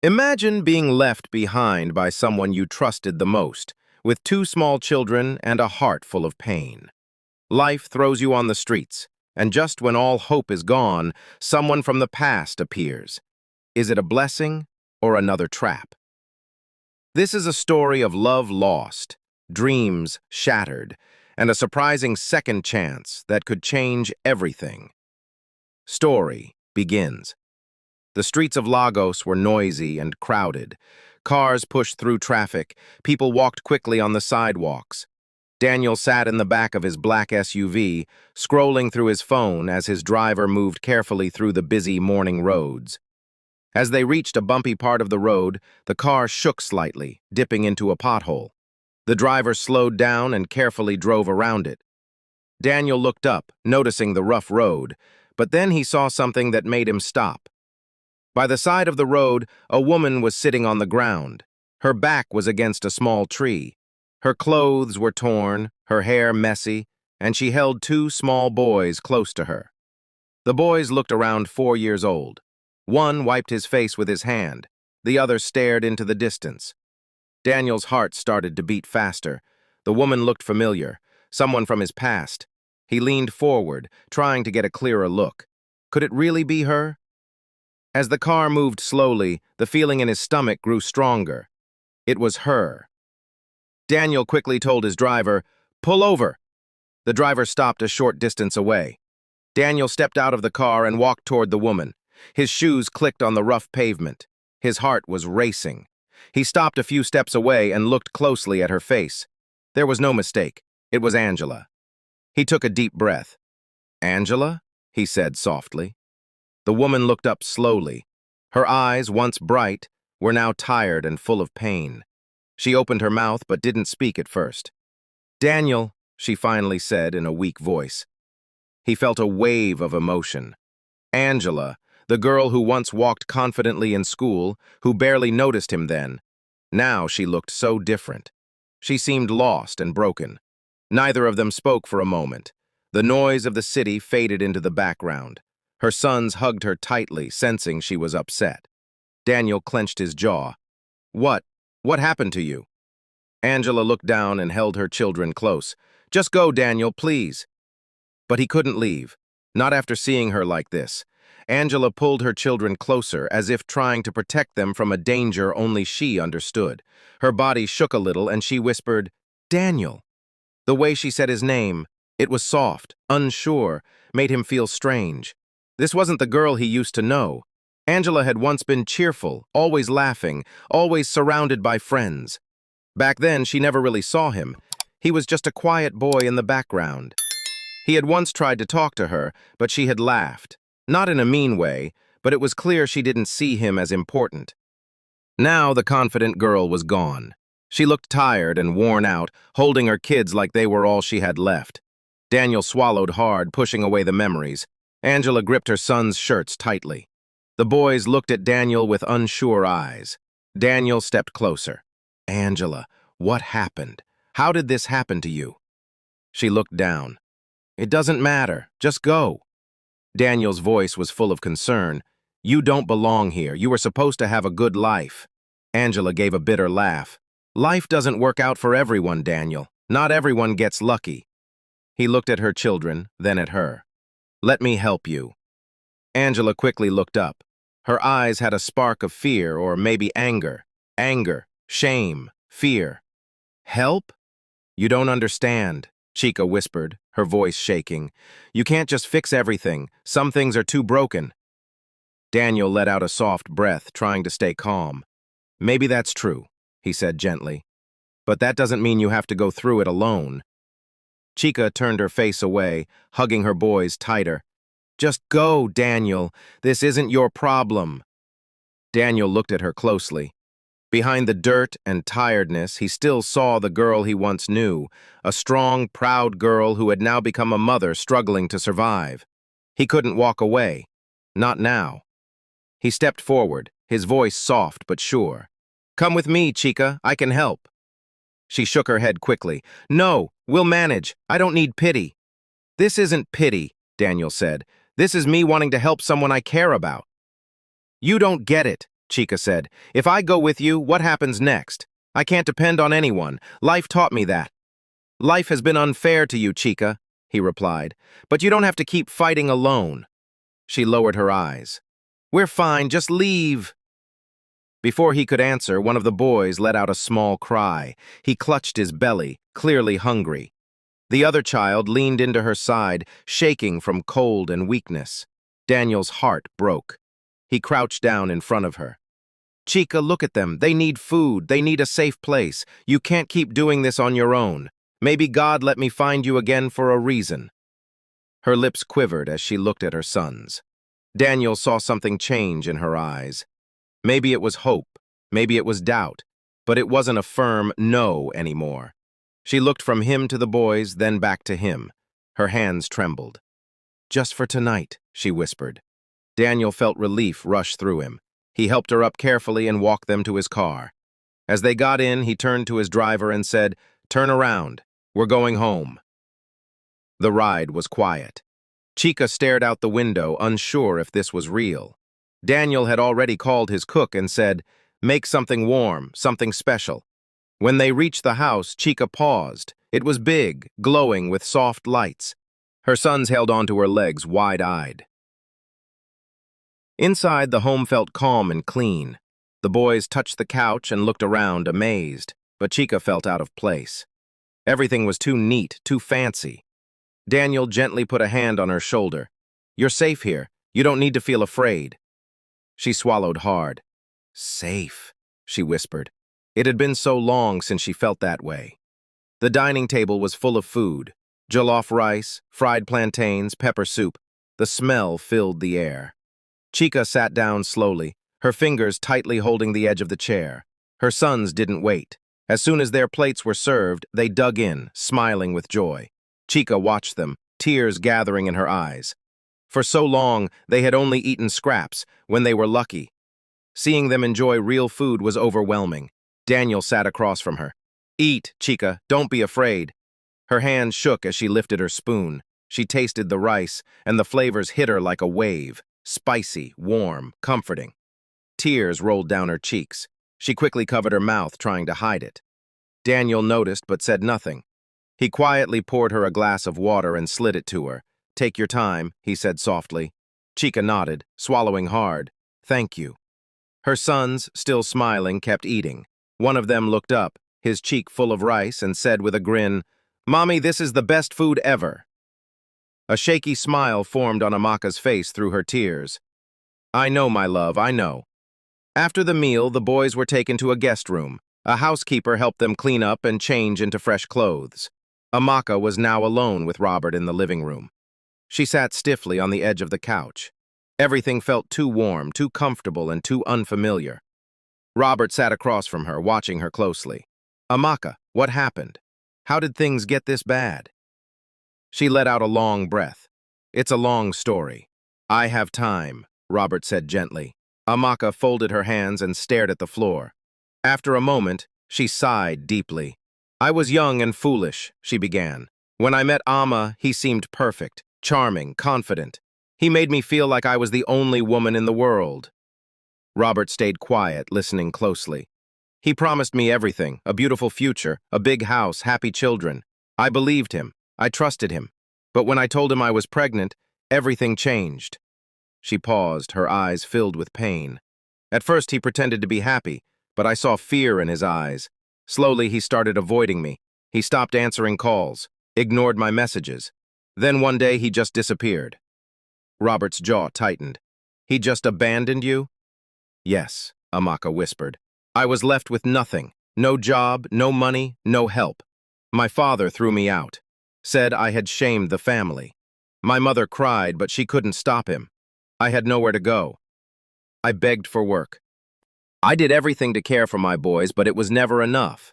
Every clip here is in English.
Imagine being left behind by someone you trusted the most, with two small children and a heart full of pain. Life throws you on the streets, and just when all hope is gone, someone from the past appears. Is it a blessing or another trap? This is a story of love lost, dreams shattered, and a surprising second chance that could change everything. Story begins. The streets of Lagos were noisy and crowded. Cars pushed through traffic. People walked quickly on the sidewalks. Daniel sat in the back of his black SUV, scrolling through his phone as his driver moved carefully through the busy morning roads. As they reached a bumpy part of the road, the car shook slightly, dipping into a pothole. The driver slowed down and carefully drove around it. Daniel looked up, noticing the rough road, but then he saw something that made him stop. By the side of the road, a woman was sitting on the ground. Her back was against a small tree. Her clothes were torn, her hair messy, and she held two small boys close to her. The boys looked around 4 years old. One wiped his face with his hand. The other stared into the distance. Daniel's heart started to beat faster. The woman looked familiar, someone from his past. He leaned forward, trying to get a clearer look. Could it really be her? As the car moved slowly, the feeling in his stomach grew stronger. It was her. Daniel quickly told his driver, "Pull over." The driver stopped a short distance away. Daniel stepped out of the car and walked toward the woman. His shoes clicked on the rough pavement. His heart was racing. He stopped a few steps away and looked closely at her face. There was no mistake. It was Angela. He took a deep breath. "Angela?" he said softly. The woman looked up slowly. Her eyes, once bright, were now tired and full of pain. She opened her mouth but didn't speak at first. "Daniel," she finally said in a weak voice. He felt a wave of emotion. Angela, the girl who once walked confidently in school, who barely noticed him then. Now she looked so different. She seemed lost and broken. Neither of them spoke for a moment. The noise of the city faded into the background. Her sons hugged her tightly, sensing she was upset. Daniel clenched his jaw. What happened to you?" Angela looked down and held her children close. "Just go, Daniel, please." But he couldn't leave, not after seeing her like this. Angela pulled her children closer, as if trying to protect them from a danger only she understood. Her body shook a little, and she whispered, "Daniel." The way she said his name, it was soft, unsure, made him feel strange. This wasn't the girl he used to know. Angela had once been cheerful, always laughing, always surrounded by friends. Back then, she never really saw him. He was just a quiet boy in the background. He had once tried to talk to her, but she had laughed. Not in a mean way, but it was clear she didn't see him as important. Now the confident girl was gone. She looked tired and worn out, holding her kids like they were all she had left. Daniel swallowed hard, pushing away the memories. Angela gripped her son's shirts tightly. The boys looked at Daniel with unsure eyes. Daniel stepped closer. "Angela, what happened? How did this happen to you?" She looked down. "It doesn't matter. Just go." Daniel's voice was full of concern. "You don't belong here. You were supposed to have a good life." Angela gave a bitter laugh. "Life doesn't work out for everyone, Daniel. Not everyone gets lucky." He looked at her children, then at her. "Let me help you." Angela quickly looked up. Her eyes had a spark of fear, or maybe anger. Anger, shame, fear. "Help? You don't understand," Chica whispered, her voice shaking. "You can't just fix everything. Some things are too broken." Daniel let out a soft breath, trying to stay calm. "Maybe that's true," he said gently. "But that doesn't mean you have to go through it alone." Chica turned her face away, hugging her boys tighter. "Just go, Daniel. This isn't your problem." Daniel looked at her closely. Behind the dirt and tiredness, he still saw the girl he once knew, a strong, proud girl who had now become a mother struggling to survive. He couldn't walk away. Not now. He stepped forward, his voice soft but sure. "Come with me, Chica. I can help." She shook her head quickly. "No, we'll manage. I don't need pity." "This isn't pity," Daniel said. "This is me wanting to help someone I care about." "You don't get it," Chica said. If I go with you, what happens next? I can't depend on anyone. Life taught me that. Life has been unfair to you, Chica, he replied, but you don't have to keep fighting alone. She lowered her eyes. We're fine, just leave. Before he could answer, one of the boys let out a small cry. He clutched his belly, clearly hungry. The other child leaned into her side, shaking from cold and weakness. Daniel's heart broke. He crouched down in front of her. Chica, look at them. They need food. They need a safe place. You can't keep doing this on your own. Maybe God let me find you again for a reason. Her lips quivered as she looked at her sons. Daniel saw something change in her eyes. Maybe it was hope, maybe it was doubt, but it wasn't a firm no anymore. She looked from him to the boys, then back to him. Her hands trembled. Just for tonight, she whispered. Daniel felt relief rush through him. He helped her up carefully and walked them to his car. As they got in, he turned to his driver and said, "Turn around. We're going home." The ride was quiet. Chica stared out the window, unsure if this was real. Daniel had already called his cook and said, "Make something warm, something special." When they reached the house, Chica paused. It was big, glowing with soft lights. Her sons held onto her legs, wide-eyed. Inside, the home felt calm and clean. The boys touched the couch and looked around, amazed, but Chica felt out of place. Everything was too neat, too fancy. Daniel gently put a hand on her shoulder. "You're safe here. You don't need to feel afraid." She swallowed hard. "Safe," she whispered. It had been so long since she felt that way. The dining table was full of food. Jollof rice, fried plantains, pepper soup. The smell filled the air. Chica sat down slowly, her fingers tightly holding the edge of the chair. Her sons didn't wait. As soon as their plates were served, they dug in, smiling with joy. Chica watched them, tears gathering in her eyes. For so long, they had only eaten scraps, when they were lucky. Seeing them enjoy real food was overwhelming. Daniel sat across from her. "Eat, Chica, don't be afraid." Her hands shook as she lifted her spoon. She tasted the rice, and the flavors hit her like a wave, spicy, warm, comforting. Tears rolled down her cheeks. She quickly covered her mouth, trying to hide it. Daniel noticed but said nothing. He quietly poured her a glass of water and slid it to her. "Take your time," he said softly. Chica nodded, swallowing hard. "Thank you." Her sons, still smiling, kept eating. One of them looked up, his cheek full of rice, and said with a grin, "Mommy, this is the best food ever." A shaky smile formed on Amaka's face through her tears. "I know, my love, I know." After the meal, the boys were taken to a guest room. A housekeeper helped them clean up and change into fresh clothes. Amaka was now alone with Robert in the living room. She sat stiffly on the edge of the couch. Everything felt too warm, too comfortable, and too unfamiliar. Robert sat across from her, watching her closely. "Amaka, what happened? How did things get this bad?" She let out a long breath. "It's a long story. I have time," Robert said gently. Amaka folded her hands and stared at the floor. After a moment, she sighed deeply. "I was young and foolish," she began. "When I met Amma, he seemed perfect, charming, confident. He made me feel like I was the only woman in the world." Robert stayed quiet, listening closely. "He promised me everything, a beautiful future, a big house, happy children. I believed him. I trusted him. But when I told him I was pregnant, everything changed." She paused, her eyes filled with pain. "At first he pretended to be happy, but I saw fear in his eyes. Slowly he started avoiding me. He stopped answering calls, ignored my messages. Then one day he just disappeared." Robert's jaw tightened. "He just abandoned you?" "Yes," Amaka whispered. "I was left with nothing. No job, no money, no help. My father threw me out. Said I had shamed the family. My mother cried, but she couldn't stop him. I had nowhere to go. I begged for work. I did everything to care for my boys, but it was never enough."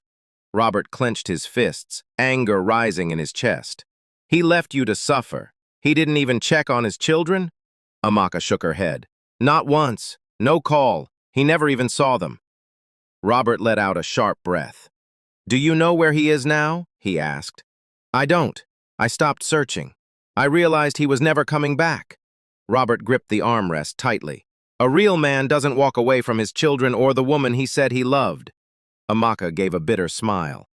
Robert clenched his fists, anger rising in his chest. "He left you to suffer. He didn't even check on his children?" Amaka shook her head. "Not once. No call. He never even saw them." Robert let out a sharp breath. "Do you know where he is now?" he asked. "I don't. I stopped searching. I realized he was never coming back." Robert gripped the armrest tightly. A real man doesn't walk away from his children or the woman he said he loved. Amaka gave a bitter smile.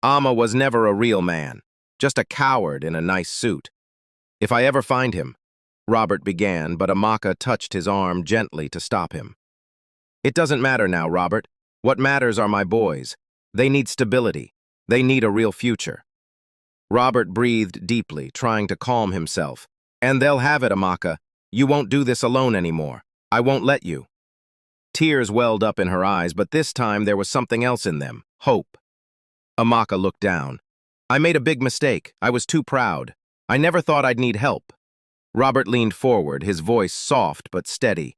Amma was never a real man, just a coward in a nice suit. If I ever find him, Robert began, but Amaka touched his arm gently to stop him. It doesn't matter now, Robert. What matters are my boys. They need stability. They need a real future. Robert breathed deeply, trying to calm himself. And they'll have it, Amaka. You won't do this alone anymore. I won't let you. Tears welled up in her eyes, but this time there was something else in them, hope. Amaka looked down. I made a big mistake. I was too proud. I never thought I'd need help. Robert leaned forward, his voice soft but steady.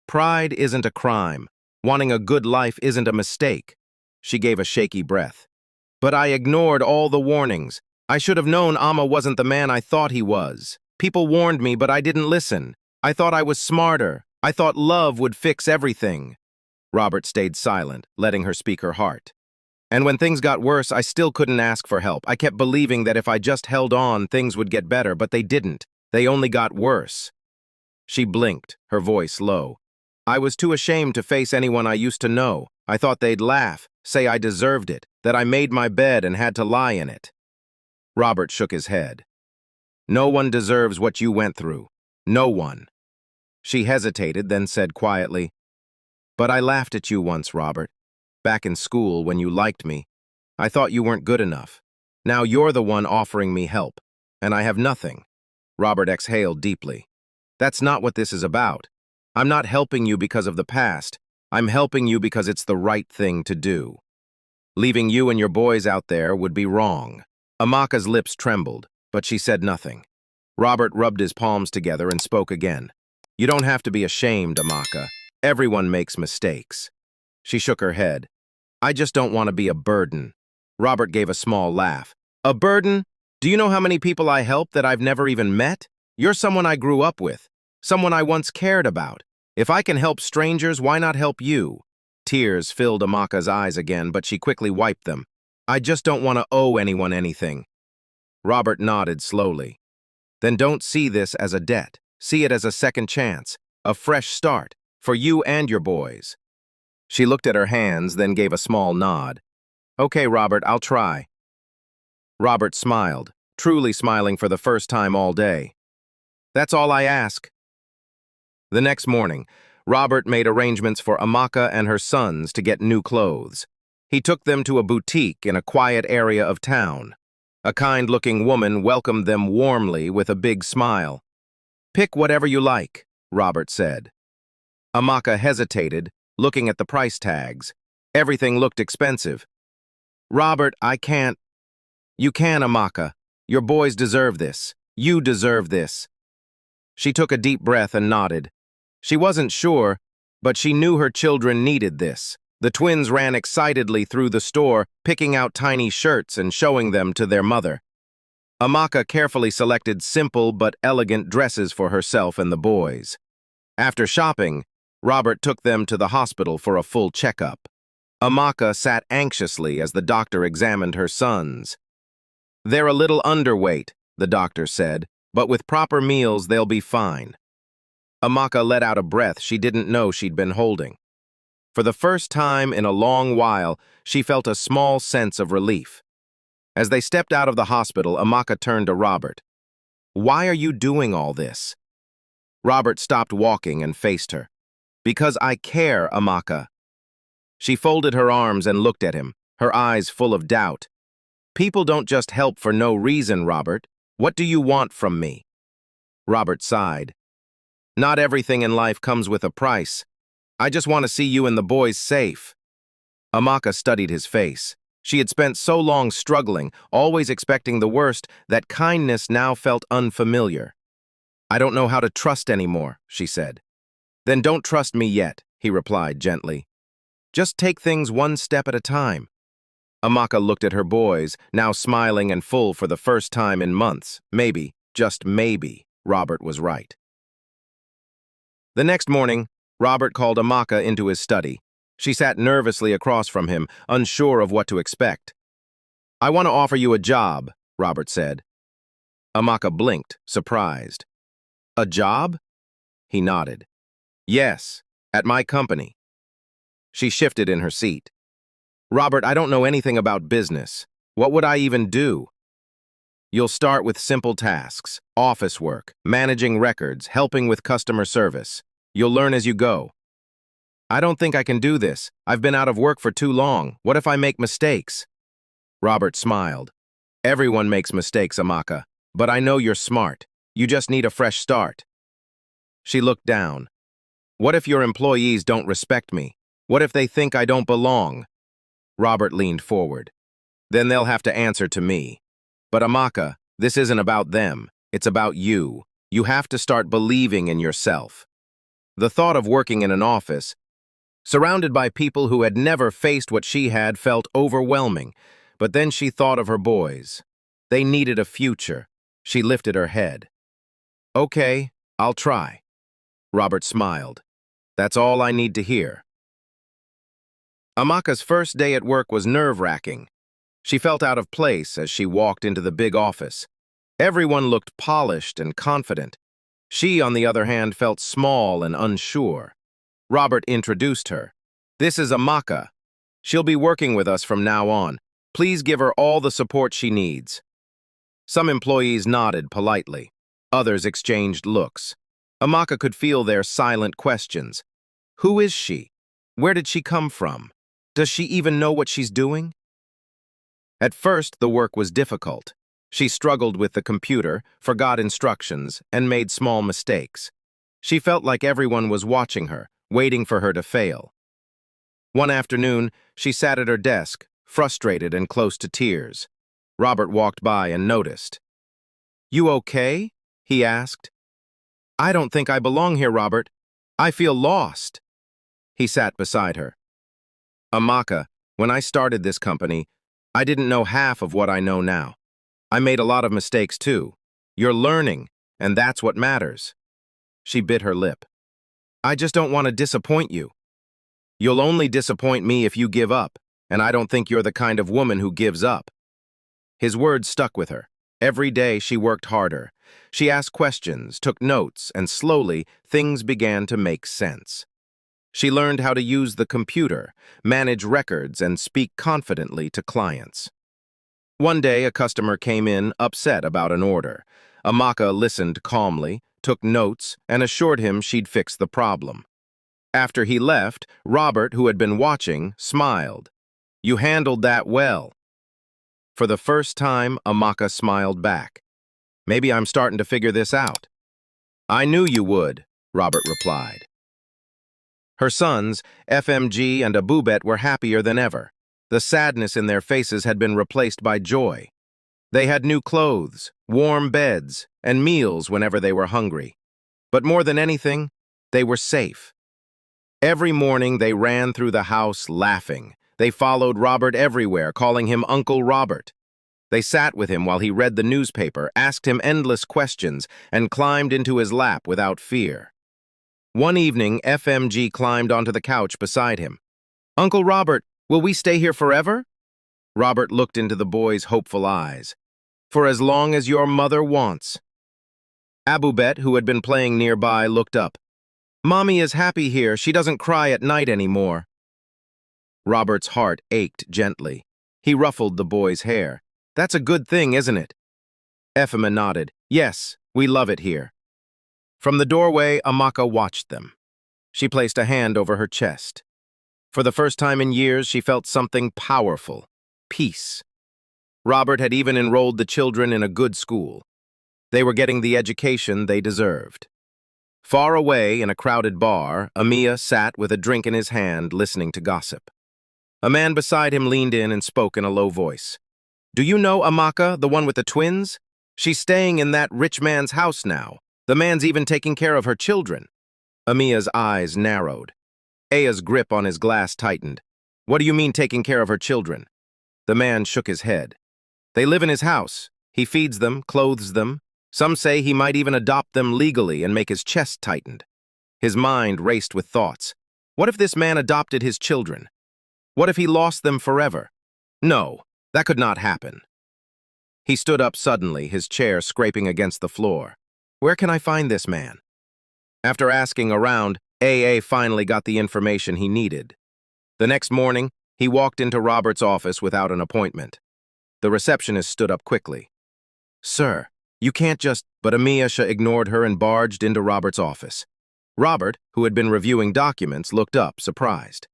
Pride isn't a crime. Wanting a good life isn't a mistake. She gave a shaky breath. But I ignored all the warnings. I should have known Amma wasn't the man I thought he was. People warned me, but I didn't listen. I thought I was smarter. I thought love would fix everything. Robert stayed silent, letting her speak her heart. And when things got worse, I still couldn't ask for help. I kept believing that if I just held on, things would get better, but they didn't. They only got worse. She blinked, her voice low. I was too ashamed to face anyone I used to know. I thought they'd laugh, say I deserved it, that I made my bed and had to lie in it. Robert shook his head. No one deserves what you went through. No one. She hesitated, then said quietly, But I laughed at you once, Robert. Back in school, when you liked me. I thought you weren't good enough. Now you're the one offering me help, and I have nothing. Robert exhaled deeply. That's not what this is about. I'm not helping you because of the past. I'm helping you because it's the right thing to do. Leaving you and your boys out there would be wrong. Amaka's lips trembled, but she said nothing. Robert rubbed his palms together and spoke again. You don't have to be ashamed, Amaka. Everyone makes mistakes. She shook her head. I just don't want to be a burden. Robert gave a small laugh. A burden? Do you know how many people I help that I've never even met? You're someone I grew up with, someone I once cared about. If I can help strangers, why not help you? Tears filled Amaka's eyes again, but she quickly wiped them. I just don't want to owe anyone anything. Robert nodded slowly. Then don't see this as a debt. See it as a second chance, a fresh start, for you and your boys. She looked at her hands, then gave a small nod. Okay, Robert, I'll try. Robert smiled, truly smiling for the first time all day. That's all I ask. The next morning, Robert made arrangements for Amaka and her sons to get new clothes. He took them to a boutique in a quiet area of town. A kind-looking woman welcomed them warmly with a big smile. Pick whatever you like, Robert said. Amaka hesitated, looking at the price tags. Everything looked expensive. Robert, I can't. You can, Amaka. Your boys deserve this. You deserve this. She took a deep breath and nodded. She wasn't sure, but she knew her children needed this. The twins ran excitedly through the store, picking out tiny shirts and showing them to their mother. Amaka carefully selected simple but elegant dresses for herself and the boys. After shopping, Robert took them to the hospital for a full checkup. Amaka sat anxiously as the doctor examined her sons. They're a little underweight, the doctor said, but with proper meals they'll be fine. Amaka let out a breath she didn't know she'd been holding. For the first time in a long while, she felt a small sense of relief. As they stepped out of the hospital, Amaka turned to Robert. Why are you doing all this? Robert stopped walking and faced her. Because I care, Amaka. She folded her arms and looked at him, her eyes full of doubt. People don't just help for no reason, Robert. What do you want from me? Robert sighed. Not everything in life comes with a price. I just want to see you and the boys safe. Amaka studied his face. She had spent so long struggling, always expecting the worst, that kindness now felt unfamiliar. I don't know how to trust anymore, she said. Then don't trust me yet, he replied gently. Just take things one step at a time. Amaka looked at her boys, now smiling and full for the first time in months. Maybe, just maybe, Robert was right. The next morning, Robert called Amaka into his study. She sat nervously across from him, unsure of what to expect. I want to offer you a job, Robert said. Amaka blinked, surprised. A job? He nodded. Yes, at my company. She shifted in her seat. Robert, I don't know anything about business. What would I even do? You'll start with simple tasks, office work, managing records, helping with customer service. You'll learn as you go. I don't think I can do this. I've been out of work for too long. What if I make mistakes? Robert smiled. Everyone makes mistakes, Amaka. But I know you're smart. You just need a fresh start. She looked down. What if your employees don't respect me? What if they think I don't belong? Robert leaned forward. Then they'll have to answer to me. But Amaka, this isn't about them. It's about you. You have to start believing in yourself. The thought of working in an office, surrounded by people who had never faced what she had, felt overwhelming. But then she thought of her boys. They needed a future. She lifted her head. Okay, I'll try. Robert smiled. That's all I need to hear. Amaka's first day at work was nerve-wracking. She felt out of place as she walked into the big office. Everyone looked polished and confident. She, on the other hand, felt small and unsure. Robert introduced her. This is Amaka. She'll be working with us from now on. Please give her all the support she needs. Some employees nodded politely. Others exchanged looks. Amaka could feel their silent questions. Who is she? Where did she come from? Does she even know what she's doing? At first, the work was difficult. She struggled with the computer, forgot instructions, and made small mistakes. She felt like everyone was watching her, waiting for her to fail. One afternoon, she sat at her desk, frustrated and close to tears. Robert walked by and noticed. You okay? He asked. I don't think I belong here, Robert. I feel lost. He sat beside her. Amaka, when I started this company, I didn't know half of what I know now. I made a lot of mistakes too. You're learning, and that's what matters. She bit her lip. I just don't want to disappoint you. You'll only disappoint me if you give up, and I don't think you're the kind of woman who gives up. His words stuck with her. Every day she worked harder. She asked questions, took notes, and slowly things began to make sense. She learned how to use the computer, manage records, and speak confidently to clients. One day, a customer came in upset about an order. Amaka listened calmly, took notes, and assured him she'd fix the problem. After he left, Robert, who had been watching, smiled. You handled that well. For the first time, Amaka smiled back. Maybe I'm starting to figure this out. I knew you would, Robert replied. Her sons, FMG and Abubet, were happier than ever. The sadness in their faces had been replaced by joy. They had new clothes, warm beds, and meals whenever they were hungry. But more than anything, they were safe. Every morning they ran through the house laughing. They followed Robert everywhere, calling him Uncle Robert. They sat with him while he read the newspaper, asked him endless questions, and climbed into his lap without fear. One evening, FMG climbed onto the couch beside him. Uncle Robert, will we stay here forever? Robert looked into the boy's hopeful eyes. For as long as your mother wants. Abubet, who had been playing nearby, looked up. Mommy is happy here. She doesn't cry at night anymore. Robert's heart ached gently. He ruffled the boy's hair. That's a good thing, isn't it? Efema nodded. Yes, we love it here. From the doorway, Amaka watched them. She placed a hand over her chest. For the first time in years, she felt something powerful. Peace. Robert had even enrolled the children in a good school. They were getting the education they deserved. Far away, in a crowded bar, Amiya sat with a drink in his hand, listening to gossip. A man beside him leaned in and spoke in a low voice. Do you know Amaka, the one with the twins? She's staying in that rich man's house now. The man's even taking care of her children. Amiya's eyes narrowed. Aya's grip on his glass tightened. What do you mean taking care of her children? The man shook his head. They live in his house. He feeds them, clothes them. Some say he might even adopt them legally and make his chest tightened. His mind raced with thoughts. What if this man adopted his children? What if he lost them forever? No, that could not happen. He stood up suddenly, his chair scraping against the floor. Where can I find this man? After asking around, AA finally got the information he needed. The next morning, he walked into Robert's office without an appointment. The receptionist stood up quickly. "Sir, you can't just—" But Amiasha ignored her and barged into Robert's office. Robert, who had been reviewing documents, looked up, surprised.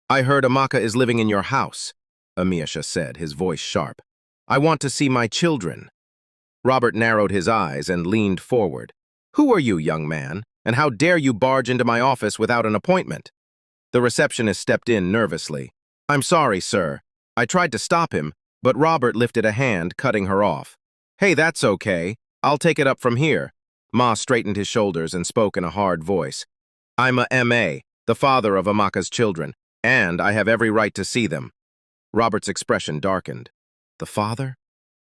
"I heard Amaka is living in your house," Amiasha said, his voice sharp. "I want to see my children." Robert narrowed his eyes and leaned forward. "Who are you, young man, and how dare you barge into my office without an appointment?" The receptionist stepped in nervously. "I'm sorry, sir. I tried to stop him, but Robert lifted a hand, cutting her off. "Hey, that's okay. I'll take it up from here." Ma straightened his shoulders and spoke in a hard voice. "I'm a M.A., the father of Amaka's children, and I have every right to see them." Robert's expression darkened. "The father?"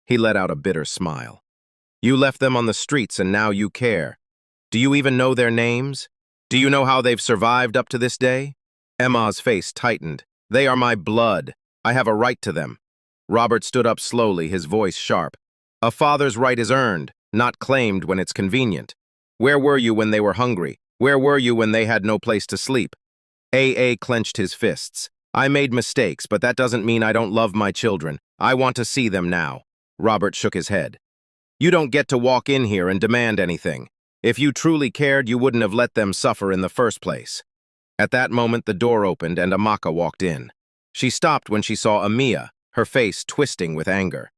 He let out a bitter smile. "You left them on the streets and now you care. Do you even know their names? Do you know how they've survived up to this day?" Emma's face tightened. "They are my blood. I have a right to them." Robert stood up slowly, his voice sharp. "A father's right is earned, not claimed when it's convenient. Where were you when they were hungry? Where were you when they had no place to sleep?" AA clenched his fists. "I made mistakes, but that doesn't mean I don't love my children. I want to see them now." Robert shook his head. "You don't get to walk in here and demand anything. If you truly cared, you wouldn't have let them suffer in the first place." At that moment, the door opened and Amaka walked in. She stopped when she saw Amia, her face twisting with anger.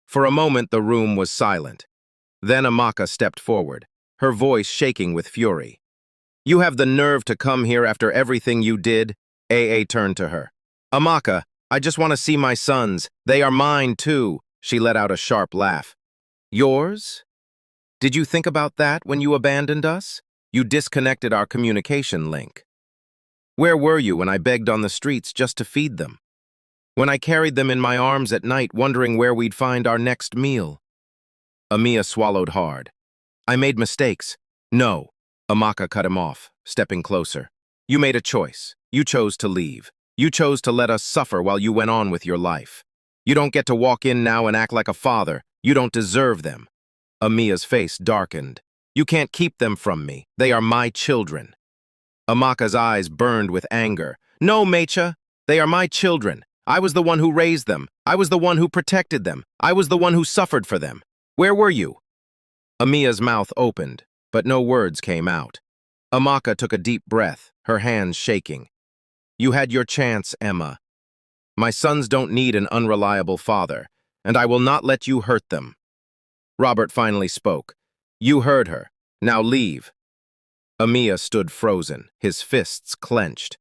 For a moment, the room was silent. Then Amaka stepped forward, her voice shaking with fury. "You have the nerve to come here after everything you did?" AA turned to her. "Amaka, I just want to see my sons. They are mine, too." She let out a sharp laugh. "Yours? Did you think about that when you abandoned us? You disconnected our communication link. Where were you when I begged on the streets just to feed them? When I carried them in my arms at night, wondering where we'd find our next meal?" Amia swallowed hard. "I made mistakes." "No." Amaka cut him off, stepping closer. "You made a choice. You chose to leave. You chose to let us suffer while you went on with your life. You don't get to walk in now and act like a father. You don't deserve them." Amia's face darkened. "You can't keep them from me. They are my children." Amaka's eyes burned with anger. "No, Mecha. They are my children. I was the one who raised them. I was the one who protected them. I was the one who suffered for them. Where were you?" Amia's mouth opened, but no words came out. Amaka took a deep breath, her hands shaking. "You had your chance, Emma. My sons don't need an unreliable father, and I will not let you hurt them." Robert finally spoke. "You heard her. Now leave." Amia stood frozen, his fists clenched.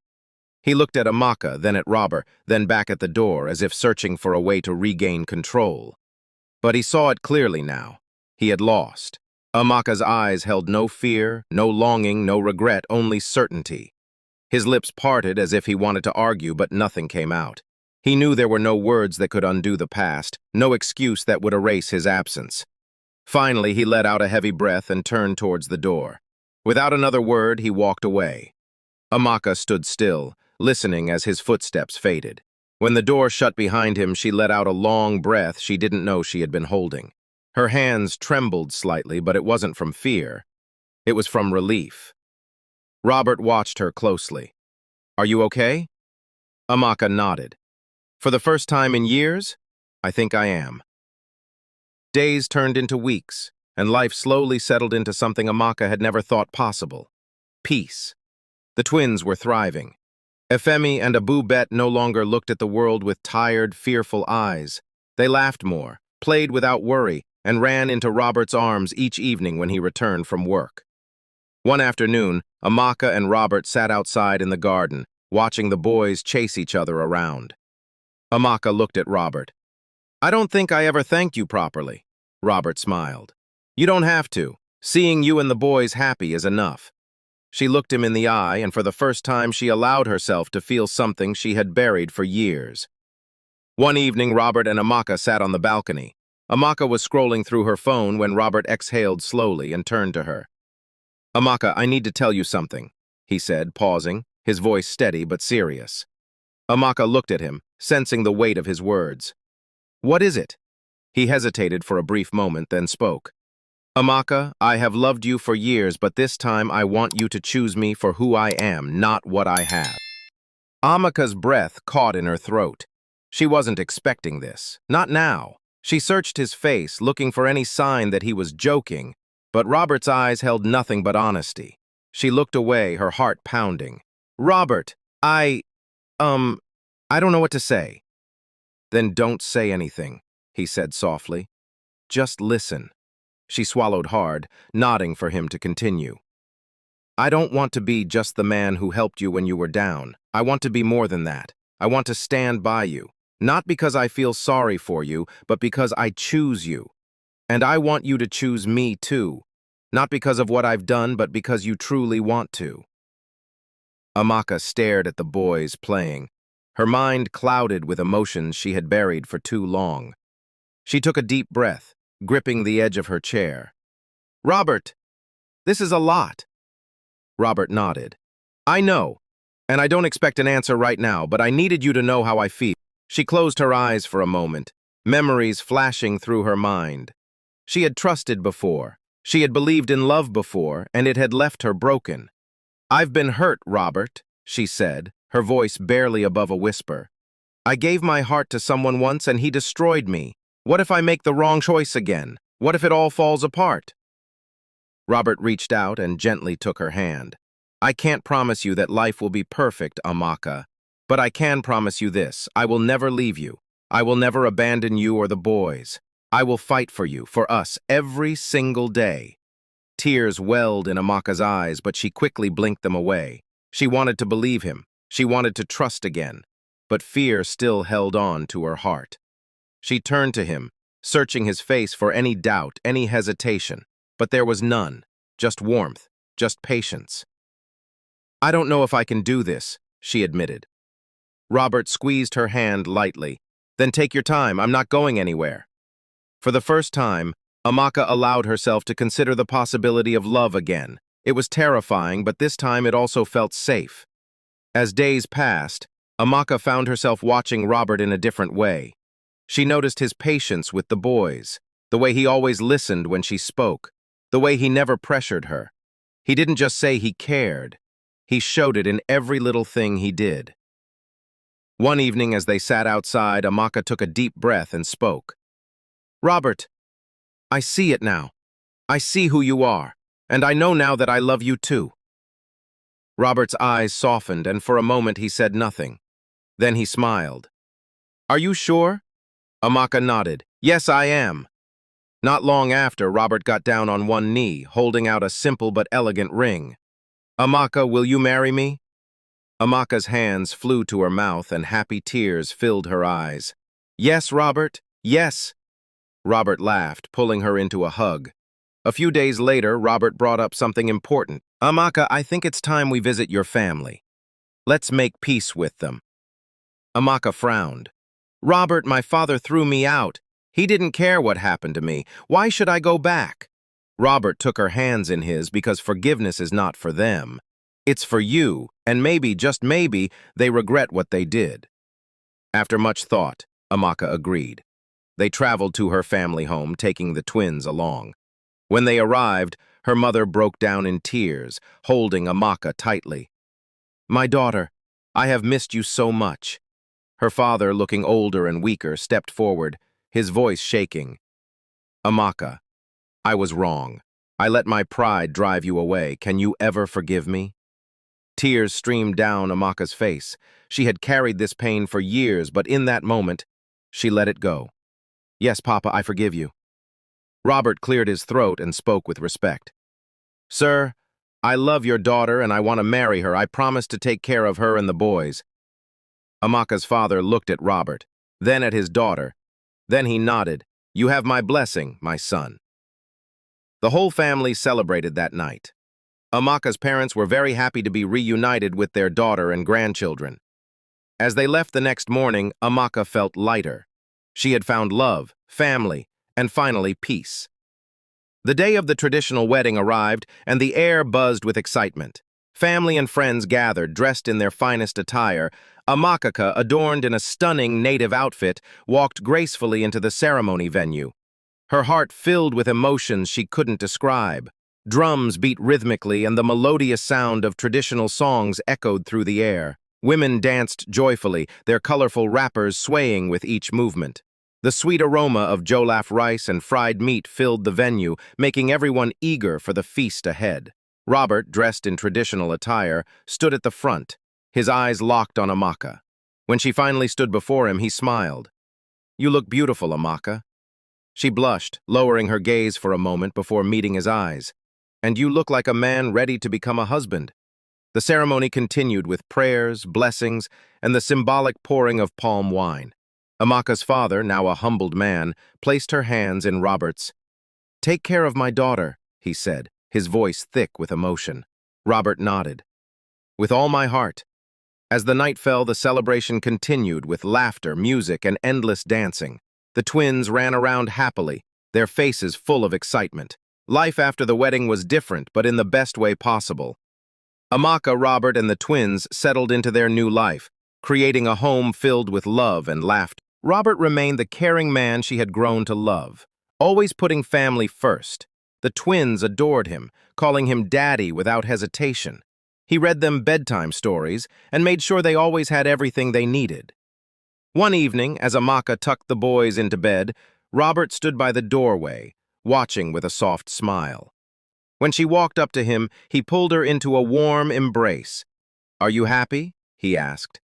He looked at Amaka, then at Robert, then back at the door, as if searching for a way to regain control. But he saw it clearly now. He had lost. Amaka's eyes held no fear, no longing, no regret, only certainty. His lips parted as if he wanted to argue, but nothing came out. He knew there were no words that could undo the past, no excuse that would erase his absence. Finally, he let out a heavy breath and turned towards the door. Without another word, he walked away. Amaka stood still, listening as his footsteps faded. When the door shut behind him, she let out a long breath she didn't know she had been holding. Her hands trembled slightly, but it wasn't from fear. It was from relief. Robert watched her closely. "Are you okay?" Amaka nodded. "For the first time in years, I think I am." Days turned into weeks, and life slowly settled into something Amaka had never thought possible. Peace. The twins were thriving. Efemi and Abu Bet no longer looked at the world with tired, fearful eyes. They laughed more, played without worry, and ran into Robert's arms each evening when he returned from work. One afternoon, Amaka and Robert sat outside in the garden, watching the boys chase each other around. Amaka looked at Robert. "I don't think I ever thanked you properly." Robert smiled. "You don't have to. Seeing you and the boys happy is enough." She looked him in the eye, and for the first time she allowed herself to feel something she had buried for years. One evening, Robert and Amaka sat on the balcony. Amaka was scrolling through her phone when Robert exhaled slowly and turned to her. "Amaka, I need to tell you something," he said, pausing, his voice steady but serious. Amaka looked at him, sensing the weight of his words. "What is it?" He hesitated for a brief moment, then spoke. Amaka, I have loved you for years, but this time I want you to choose me for who I am, not what I have. Amaka's breath caught in her throat. She wasn't expecting this. Not now. She searched his face, looking for any sign that he was joking, but Robert's eyes held nothing but honesty. She looked away, her heart pounding. Robert, I don't know what to say. Then don't say anything, he said softly. Just listen. She swallowed hard, nodding for him to continue. I don't want to be just the man who helped you when you were down. I want to be more than that. I want to stand by you. Not because I feel sorry for you, but because I choose you. And I want you to choose me too. Not because of what I've done, but because you truly want to. Amaka stared at the boys playing, her mind clouded with emotions she had buried for too long. She took a deep breath, gripping the edge of her chair. Robert, this is a lot. Robert nodded. I know, and I don't expect an answer right now, but I needed you to know how I feel. She closed her eyes for a moment, memories flashing through her mind. She had trusted before. She had believed in love before, and it had left her broken. I've been hurt, Robert, she said, her voice barely above a whisper. I gave my heart to someone once and he destroyed me. What if I make the wrong choice again? What if it all falls apart? Robert reached out and gently took her hand. I can't promise you that life will be perfect, Amaka, but I can promise you this. I will never leave you. I will never abandon you or the boys. I will fight for you, for us, every single day. Tears welled in Amaka's eyes, but she quickly blinked them away. She wanted to believe him. She wanted to trust again. But fear still held on to her heart. She turned to him, searching his face for any doubt, any hesitation. But there was none. Just warmth. Just patience. I don't know if I can do this, she admitted. Robert squeezed her hand lightly. Then take your time. I'm not going anywhere. For the first time, Amaka allowed herself to consider the possibility of love again. It was terrifying, but this time it also felt safe. As days passed, Amaka found herself watching Robert in a different way. She noticed his patience with the boys, the way he always listened when she spoke, the way he never pressured her. He didn't just say he cared. He showed it in every little thing he did. One evening as they sat outside, Amaka took a deep breath and spoke. Robert, I see it now. I see who you are, and I know now that I love you too. Robert's eyes softened, and for a moment he said nothing. Then he smiled. Are you sure? Amaka nodded. Yes, I am. Not long after, Robert got down on one knee, holding out a simple but elegant ring. Amaka, will you marry me? Amaka's hands flew to her mouth and happy tears filled her eyes. Yes, Robert, yes. Robert laughed, pulling her into a hug. A few days later, Robert brought up something important. Amaka, I think it's time we visit your family. Let's make peace with them. Amaka frowned. Robert, my father threw me out. He didn't care what happened to me. Why should I go back? Robert took her hands in his because forgiveness is not for them. It's for you, and maybe, just maybe, they regret what they did. After much thought, Amaka agreed. They traveled to her family home, taking the twins along. When they arrived, her mother broke down in tears, holding Amaka tightly. My daughter, I have missed you so much. Her father, looking older and weaker, stepped forward, his voice shaking. Amaka, I was wrong. I let my pride drive you away. Can you ever forgive me? Tears streamed down Amaka's face. She had carried this pain for years, but in that moment, she let it go. Yes, Papa, I forgive you. Robert cleared his throat and spoke with respect. Sir, I love your daughter and I want to marry her. I promise to take care of her and the boys. Amaka's father looked at Robert, then at his daughter. Then he nodded. You have my blessing, my son. The whole family celebrated that night. Amaka's parents were very happy to be reunited with their daughter and grandchildren. As they left the next morning, Amaka felt lighter. She had found love, family, and finally peace. The day of the traditional wedding arrived, and the air buzzed with excitement. Family and friends gathered, dressed in their finest attire. Amaka, adorned in a stunning native outfit, walked gracefully into the ceremony venue. Her heart filled with emotions she couldn't describe. Drums beat rhythmically and the melodious sound of traditional songs echoed through the air. Women danced joyfully, their colorful wrappers swaying with each movement. The sweet aroma of jollof rice and fried meat filled the venue, making everyone eager for the feast ahead. Robert, dressed in traditional attire, stood at the front, his eyes locked on Amaka. When she finally stood before him, he smiled. "You look beautiful, Amaka." She blushed, lowering her gaze for a moment before meeting his eyes. "And you look like a man ready to become a husband." The ceremony continued with prayers, blessings, and the symbolic pouring of palm wine. Amaka's father, now a humbled man, placed her hands in Robert's. "Take care of my daughter," he said, his voice thick with emotion. Robert nodded. "With all my heart." As the night fell, the celebration continued with laughter, music, and endless dancing. The twins ran around happily, their faces full of excitement. Life after the wedding was different, but in the best way possible. Amaka, Robert, and the twins settled into their new life, creating a home filled with love and laughter. Robert remained the caring man she had grown to love, always putting family first. The twins adored him, calling him Daddy without hesitation. He read them bedtime stories and made sure they always had everything they needed. One evening, as Amaka tucked the boys into bed, Robert stood by the doorway, watching with a soft smile. When she walked up to him, he pulled her into a warm embrace. "Are you happy?" he asked.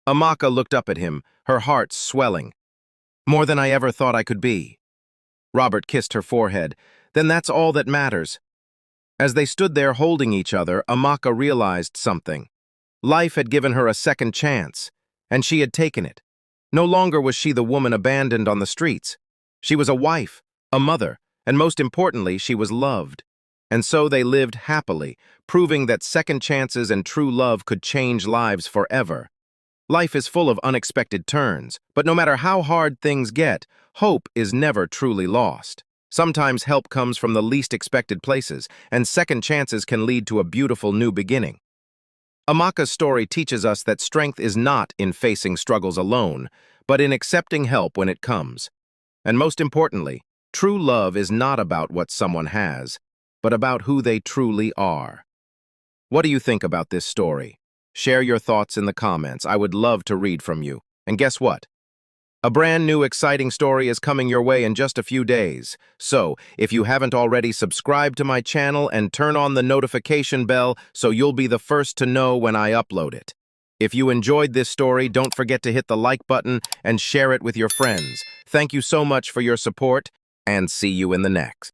Amaka looked up at him, her heart swelling. "More than I ever thought I could be." Robert kissed her forehead. "Then that's all that matters." As they stood there holding each other, Amaka realized something. Life had given her a second chance, and she had taken it. No longer was she the woman abandoned on the streets. She was a wife, a mother, and most importantly, she was loved. And so they lived happily, proving that second chances and true love could change lives forever. Life is full of unexpected turns, but no matter how hard things get, hope is never truly lost. Sometimes help comes from the least expected places, and second chances can lead to a beautiful new beginning. Amaka's story teaches us that strength is not in facing struggles alone, but in accepting help when it comes. And most importantly, true love is not about what someone has, but about who they truly are. What do you think about this story? Share your thoughts in the comments. I would love to read from you. And guess what? A brand new exciting story is coming your way in just a few days. So, if you haven't already, subscribe to my channel and turn on the notification bell so you'll be the first to know when I upload it. If you enjoyed this story, don't forget to hit the like button and share it with your friends. Thank you so much for your support, and see you in the next.